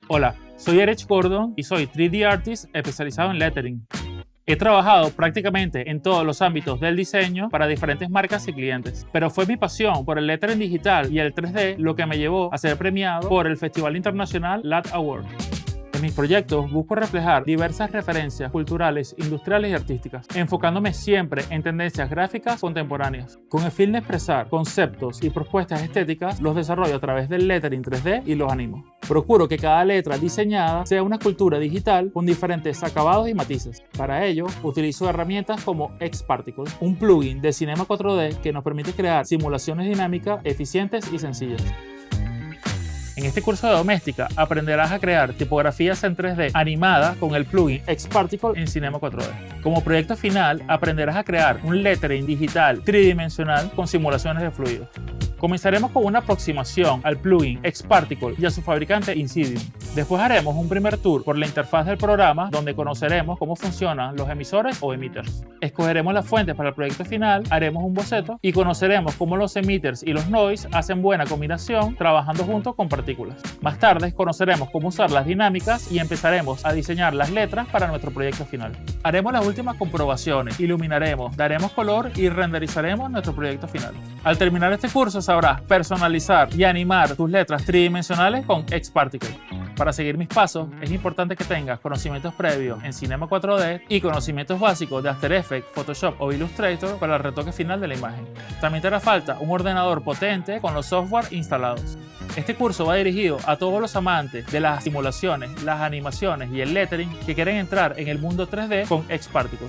Hola, soy Erich Gordon y soy 3D Artist especializado en lettering. He trabajado prácticamente en todos los ámbitos del diseño para diferentes marcas y clientes, pero fue mi pasión por el lettering digital y el 3D lo que me llevó a ser premiado por el Festival Internacional LAT Award. En mis proyectos busco reflejar diversas referencias culturales, industriales y artísticas, enfocándome siempre en tendencias gráficas contemporáneas. Con el fin de expresar conceptos y propuestas estéticas, los desarrollo a través del lettering 3D y los animo. Procuro que cada letra diseñada sea una escultura digital con diferentes acabados y matices. Para ello, utilizo herramientas como X-Particle, un plugin de Cinema 4D que nos permite crear simulaciones dinámicas eficientes y sencillas. En este curso de doméstica aprenderás a crear tipografías en 3D animada con el plugin X-Particle en Cinema 4D. Como proyecto final, aprenderás a crear un lettering digital tridimensional con simulaciones de fluidos. Comenzaremos con una aproximación al plugin X-Particle y a su fabricante Insidium. Después haremos un primer tour por la interfaz del programa donde conoceremos cómo funcionan los emisores o emitters. Escogeremos las fuentes para el proyecto final, haremos un boceto y conoceremos cómo los emitters y los noise hacen buena combinación trabajando juntos con partículas. Más tarde conoceremos cómo usar las dinámicas y empezaremos a diseñar las letras para nuestro proyecto final. Haremos las últimas comprobaciones, iluminaremos, daremos color y renderizaremos nuestro proyecto final. Al terminar este curso sabrás personalizar y animar tus letras tridimensionales con X-Particle. Para seguir mis pasos, es importante que tengas conocimientos previos en Cinema 4D y conocimientos básicos de After Effects, Photoshop o Illustrator para el retoque final de la imagen. También te hará falta un ordenador potente con los software instalados. Este curso va dirigido a todos los amantes de las simulaciones, las animaciones y el lettering que quieren entrar en el mundo 3D con X-Particle.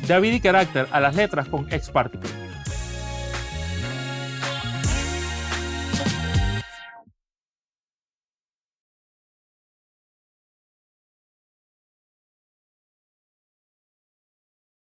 Da vida y carácter a las letras con X-Particle.